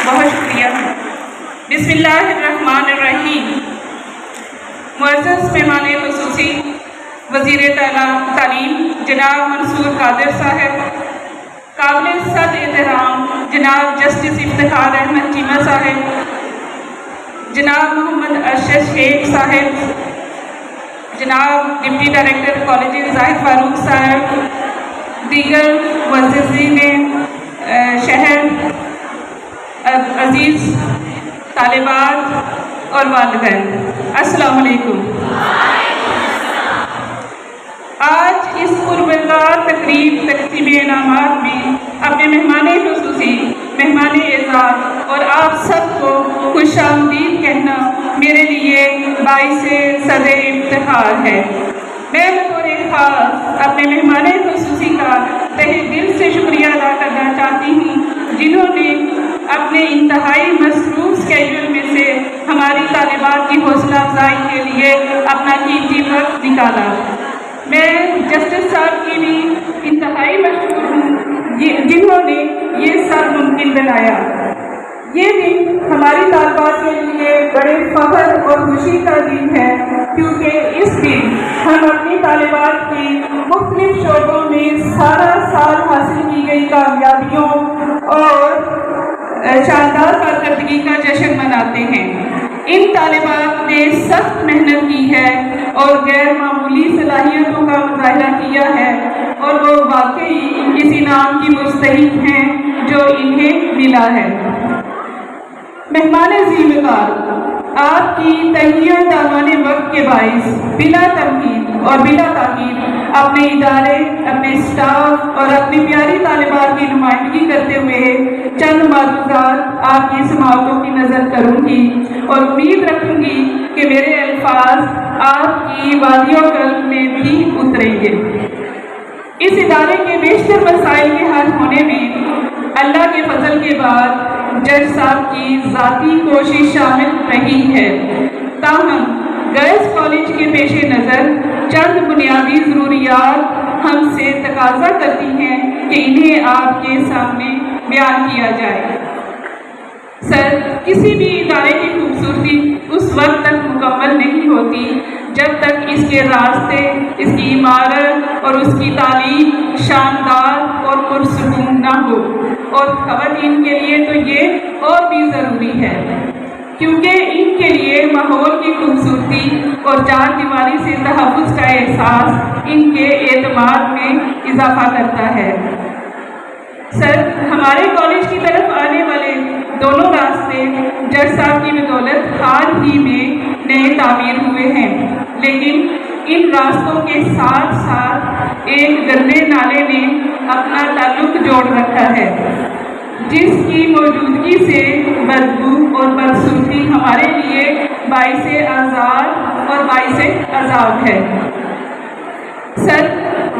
بہت شکریہ۔ بسم اللہ الرحمن الرحیم۔ معزز مہمان خصوصی وزیر تعلیم جناب منصور قادر صاحب، قابل صد احترام جناب جسٹس افتخار احمد چیمہ صاحب، جناب محمد ارشد شیخ صاحب، جناب ڈپٹی ڈائریکٹر کالجز زاہد فاروق صاحب، دیگر معززین شہر، عزیز طالبات اور والدین، السلام علیکم۔ آج اس پربرکات تقریب تقسیم انعامات میں اپنے مہمان خصوصی، مہمان اعزاز اور آپ سب کو خوش آمدید کہنا میرے لیے باعث صد افتخار ہے۔ میں بطور خاص اپنے مہمان خصوصی کا تہہ دل سے شکریہ ادا کرنا چاہتی ہوں، جنہوں نے اپنے انتہائی مصروف اسکیڈول میں سے ہماری طالبات کی حوصلہ افزائی کے لیے اپنا قیمتی وقت نکالا۔ میں جسٹس صاحب کی بھی انتہائی مشکور ہوں جنہوں نے یہ سب ممکن بنایا۔ یہ دن ہماری طالبات کے لیے بڑے فخر اور خوشی کا دن ہے، کیونکہ اس دن ہم اپنی طالبات کی مختلف شعبوں میں سارا سال حاصل کی گئی کامیابیوں اور شاندار کارکردگی کا جشن مناتے ہیں۔ ان طالبات نے سخت محنت کی ہے اور غیر معمولی صلاحیتوں کا مظاہرہ کیا ہے، اور وہ واقعی اس انعام کی مستحق ہیں جو انہیں ملا ہے۔ مہمان ذی وقار، آپ کی تہیہ دامان وقت کے باعث بلا تمہید اور بلا تاخیر اپنے ادارے، اپنے اسٹاف اور اپنی پیاری طالبات کی نمائندگی کرتے ہوئے چند معروضات آپ کی سماعتوں کی نظر کروں گی، اور امید رکھوں گی کہ میرے الفاظ آپ کی وادی و قلب میں بھی اتریں گے۔ اس ادارے کے بیشتر مسائل کے حل ہونے میں اللہ کے فضل کے بعد جج صاحب کی ذاتی کوشش شامل رہی ہے۔ تاہم گرلز کالج کے پیش نظر چند بنیادی ضروریات ہم سے تقاضا کرتی ہیں کہ انہیں آپ کے سامنے بیان کیا جائے۔ سر، کسی بھی ادارے کی خوبصورتی اس وقت تک مکمل نہیں ہوتی جب تک اس کے راستے، اس کی عمارت اور اس کی تعلیم شاندار اور پرسکون نہ ہو، اور خواتین کے لیے تو یہ اور بھی ضروری ہے، کیونکہ ان کے لیے ماحول کی خوبصورتی اور چار دیواری سے تحفظ کا احساس ان کے اعتماد میں اضافہ کرتا ہے۔ سر، ہمارے کالج کی طرف آنے والے دونوں راستے جج صاحب کی بدولت حال ہی میں نئے تعمیر ہوئے ہیں، لیکن ان راستوں کے ساتھ ساتھ ایک گندے نالے نے اپنا تعلق جوڑ رکھا ہے، جس کی موجودگی سے بدبو اور بدسلوکی ہمارے لیے باعث آزار اور باعث عذاب ہے۔ سر،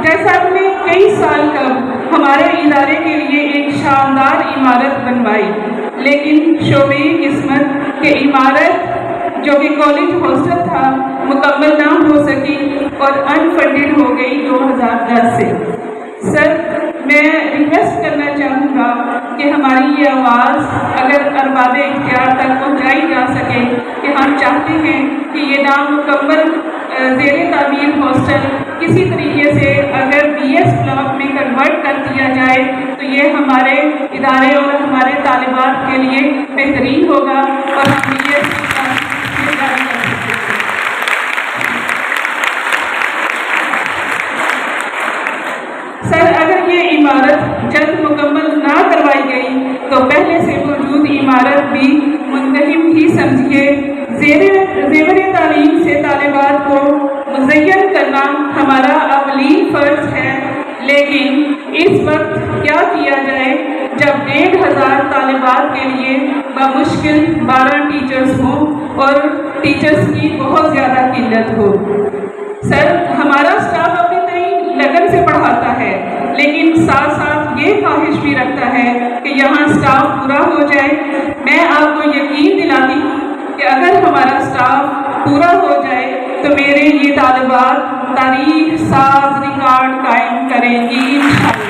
جج صاحب نے کئی سال قبل ہمارے ادارے کے لیے ایک شاندار عمارت بنوائی، لیکن شعبۂ قسمت کہ عمارت جو کہ کالج ہاسٹل تھا مکمل نہ ہو سکی اور انفنڈڈ ہو گئی 2010 سے۔ سر، میں ریکویسٹ کرنا چاہوں گا کہ ہماری یہ آواز اگر ارباب اختیار تک پہنچائی جا سکے کہ ہم چاہتے ہیں کہ یہ نامکمل زیر تعمیر ہاسٹل کسی طریقے سے اگر بی ایس بلاک میں کنورٹ کر دیا جائے تو یہ ہمارے ادارے اور ہمارے طالبات کے لیے بہترین ہوگا، اور ہم یہ سر، اگر یہ عمارت جلد مکمل نہ کروائی گئی تو پہلے سے موجود عمارت بھی منتہم ہی سمجھیے۔ زیور تعلیم سے طالبات کو مزین کرنا ہمارا اولین فرض ہے، لیکن اس وقت کیا کیا جائے جب 1500 طالبات کے لیے بمشکل 12 ٹیچرز ہوں اور ٹیچرز کی بہت زیادہ قلت ہو۔ سر، ہمارا اسٹاف اپنے تئیں لگن سے پڑھاتا ہے، لیکن ساتھ ساتھ یہ خواہش بھی رکھتا ہے کہ یہاں اسٹاف پورا ہو جائے۔ میں آپ کو یقین دلاتی ہوں کہ اگر ہمارا اسٹاف پورا ہو جائے تو میرے یہ طالبات تاریخ ساز ریکارڈ قائم کریں گی انشاءاللہ۔